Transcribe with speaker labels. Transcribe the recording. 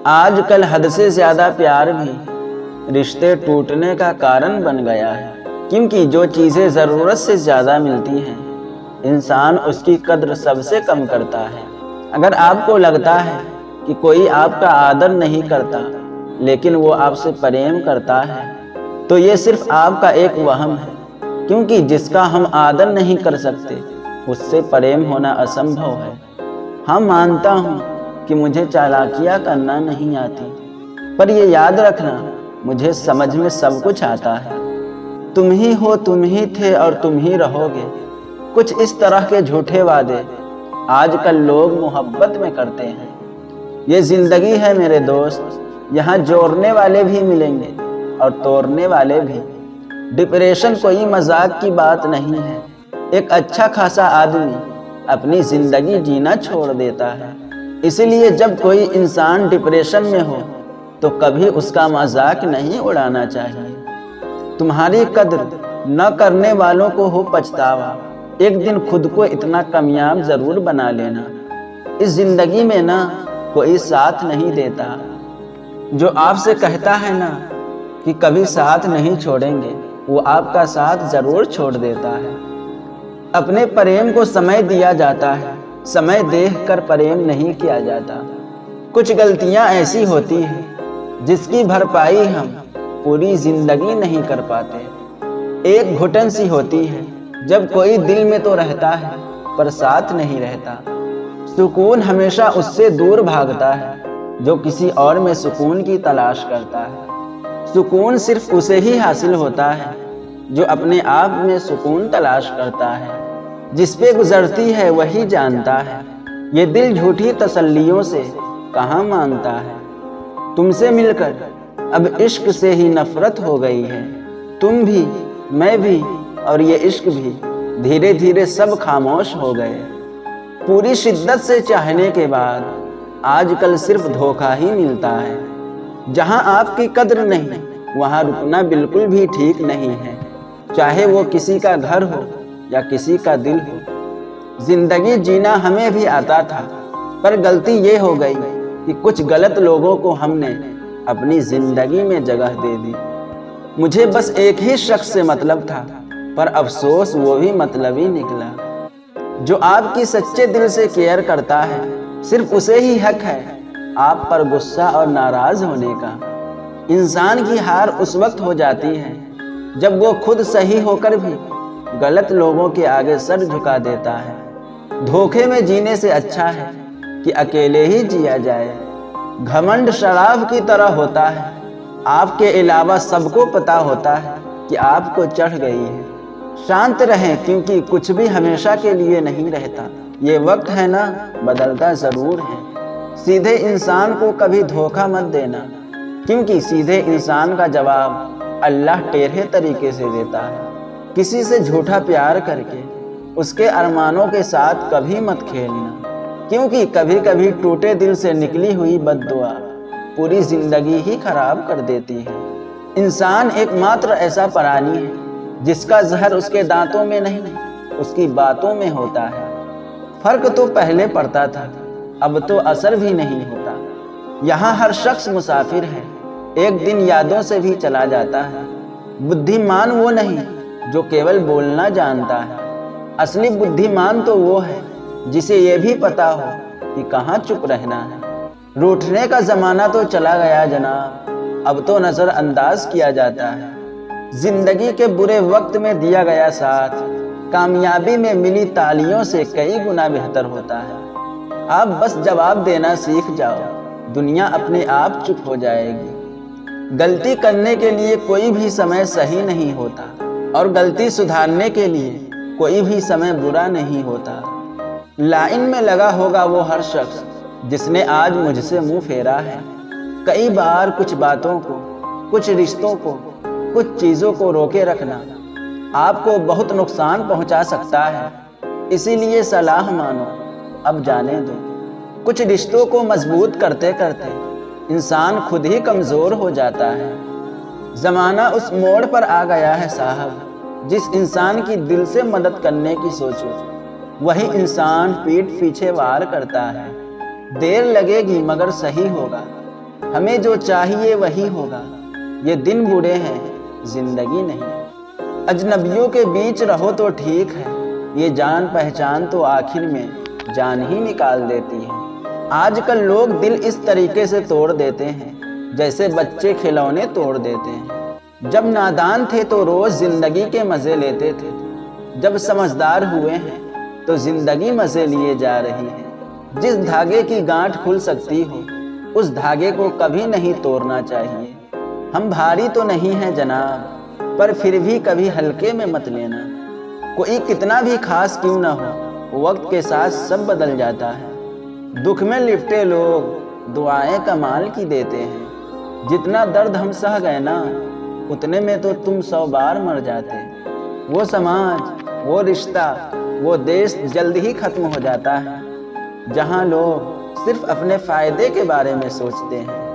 Speaker 1: آج کل حد سے زیادہ پیار بھی رشتے ٹوٹنے کا کارن بن گیا ہے، کیونکہ جو چیزیں ضرورت سے زیادہ ملتی ہیں انسان اس کی قدر سب سے کم کرتا ہے۔ اگر آپ کو لگتا ہے کہ کوئی آپ کا آدر نہیں کرتا لیکن وہ آپ سے پریم کرتا ہے تو یہ صرف آپ کا ایک وہم ہے، کیونکہ جس کا ہم آدر نہیں کر سکتے اس سے پریم ہونا اسمبھو ہے۔ ہاں، مانتا ہوں کہ مجھے چالاکیاں کرنا نہیں آتی، پر یہ یاد رکھنا مجھے سمجھ میں سب کچھ آتا ہے۔ تم ہی ہو، تم ہی تھے اور تم ہی رہو گے، کچھ اس طرح کے جھوٹے وعدے آج کل لوگ محبت میں کرتے ہیں۔ یہ زندگی ہے میرے دوست، یہاں جوڑنے والے بھی ملیں گے اور توڑنے والے بھی۔ ڈپریشن کوئی مذاق کی بات نہیں ہے۔ ایک اچھا خاصا آدمی اپنی زندگی جینا چھوڑ دیتا ہے، اسی لیے جب کوئی انسان ڈپریشن میں ہو تو کبھی اس کا مذاق نہیں اڑانا چاہیے۔ تمہاری قدر نہ کرنے والوں کو ہو پچھتاوا، ایک دن خود کو اتنا کامیاب ضرور بنا لینا۔ اس زندگی میں نہ کوئی ساتھ نہیں دیتا، جو آپ سے کہتا ہے نا کہ کبھی ساتھ نہیں چھوڑیں گے، وہ آپ کا ساتھ ضرور چھوڑ دیتا ہے۔ اپنے پریم کو سمے دیا جاتا ہے، سمے دیکھ کر پریم نہیں کیا جاتا۔ کچھ غلطیاں ایسی ہوتی ہیں جس کی بھرپائی ہم پوری زندگی نہیں کر پاتے۔ ایک گھٹن سی ہوتی ہے جب کوئی دل میں تو رہتا ہے پر ساتھ نہیں رہتا۔ سکون ہمیشہ اس سے دور بھاگتا ہے جو کسی اور میں سکون کی تلاش کرتا ہے۔ سکون صرف اسے ہی حاصل ہوتا ہے جو اپنے آپ میں سکون تلاش کرتا ہے۔ جس پہ گزرتی ہے وہی جانتا ہے، یہ دل جھوٹی تسلیوں سے کہاں مانتا ہے۔ تم سے مل کر اب عشق سے ہی نفرت ہو گئی ہے، تم بھی، میں بھی اور یہ عشق بھی، دھیرے دھیرے سب خاموش ہو گئے۔ پوری شدت سے چاہنے کے بعد آج کل صرف دھوکہ ہی ملتا ہے۔ جہاں آپ کی قدر نہیں وہاں رکنا بالکل بھی ٹھیک نہیں ہے، چاہے وہ کسی کا گھر ہو یا کسی کا دل ہو۔ زندگی جینا ہمیں بھی آتا تھا، پر غلطی یہ ہو گئی کہ کچھ غلط لوگوں کو ہم نے اپنی زندگی میں جگہ دے دی۔ مجھے بس ایک ہی شخص سے مطلب تھا، پر افسوس وہ بھی مطلبی نکلا۔ جو آپ کی سچے دل سے کیئر کرتا ہے صرف اسے ہی حق ہے آپ پر غصہ اور ناراض ہونے کا۔ انسان کی ہار اس وقت ہو جاتی ہے جب وہ خود صحیح ہو کر بھی غلط لوگوں کے آگے سر جھکا دیتا ہے۔ دھوکے میں جینے سے اچھا ہے کہ اکیلے ہی جیا جائے۔ گھمنڈ شراب کی طرح ہوتا ہے، آپ کے علاوہ سب کو پتا ہوتا ہے کہ آپ کو چڑھ گئی ہے۔ شانت رہیں، کیونکہ کچھ بھی ہمیشہ کے لیے نہیں رہتا۔ یہ وقت ہے نا، بدلتا ضرور ہے۔ سیدھے انسان کو کبھی دھوکہ مت دینا، کیونکہ سیدھے انسان کا جواب اللہ ٹیڑھے طریقے سے دیتا ہے۔ کسی سے جھوٹا پیار کر کے اس کے ارمانوں کے ساتھ کبھی مت کھیلنا، کیونکہ کبھی کبھی ٹوٹے دل سے نکلی ہوئی بد دعا پوری زندگی ہی خراب کر دیتی ہے۔ انسان ایک ماتر ایسا پرانی ہے جس کا زہر اس کے دانتوں میں نہیں، اس کی باتوں میں ہوتا ہے۔ فرق تو پہلے پڑتا تھا، اب تو اثر بھی نہیں ہوتا۔ یہاں ہر شخص مسافر ہے، ایک دن یادوں سے بھی چلا جاتا ہے۔ بدھیمان وہ نہیں جو کیول بولنا جانتا ہے، اصلی بدھیمان تو وہ ہے جسے یہ بھی پتا ہو کہ کہاں چپ رہنا ہے۔ روٹھنے کا زمانہ تو چلا گیا جناب، اب تو نظر انداز کیا جاتا ہے۔ زندگی کے برے وقت میں دیا گیا ساتھ کامیابی میں ملی تالیوں سے کئی گنا بہتر ہوتا ہے۔ آپ بس جواب دینا سیکھ جاؤ، دنیا اپنے آپ چپ ہو جائے گی۔ غلطی کرنے کے لیے کوئی بھی سمے صحیح نہیں ہوتا، اور غلطی سدھارنے کے لیے کوئی بھی سمے برا نہیں ہوتا۔ لائن میں لگا ہوگا وہ ہر شخص جس نے آج مجھ سے منہ پھیرا ہے۔ کئی بار کچھ باتوں کو، کچھ رشتوں کو، کچھ چیزوں کو روکے رکھنا آپ کو بہت نقصان پہنچا سکتا ہے، اسی لیے صلاح مانو، اب جانے دو۔ کچھ رشتوں کو مضبوط کرتے کرتے انسان خود ہی کمزور ہو جاتا ہے۔ زمانہ اس موڑ پر آ گیا ہے صاحب، جس انسان کی دل سے مدد کرنے کی سوچو وہی انسان پیٹھ پیچھے وار کرتا ہے۔ دیر لگے گی مگر صحیح ہوگا، ہمیں جو چاہیے وہی ہوگا، یہ دن برے ہیں زندگی نہیں۔ اجنبیوں کے بیچ رہو تو ٹھیک ہے، یہ جان پہچان تو آخر میں جان ہی نکال دیتی ہے۔ آج کل لوگ دل اس طریقے سے توڑ دیتے ہیں جیسے بچے کھلونے توڑ دیتے ہیں۔ جب نادان تھے تو روز زندگی کے مزے لیتے تھے، جب سمجھدار ہوئے ہیں تو زندگی مزے لیے جا رہی ہے۔ جس دھاگے کی گانٹھ کھل سکتی ہو اس دھاگے کو کبھی نہیں توڑنا چاہیے۔ ہم بھاری تو نہیں ہیں جناب، پر پھر بھی کبھی ہلکے میں مت لینا۔ کوئی کتنا بھی خاص کیوں نہ ہو، وقت کے ساتھ سب بدل جاتا ہے۔ دکھ میں لپٹے لوگ دعائیں کمال کی دیتے ہیں۔ جتنا درد ہم سہ گئے نا، اتنے میں تو تم 100 بار مر جاتے۔ وہ سماج، وہ رشتہ، وہ دیش جلد ہی ختم ہو جاتا ہے جہاں لوگ صرف اپنے فائدے کے بارے میں سوچتے ہیں۔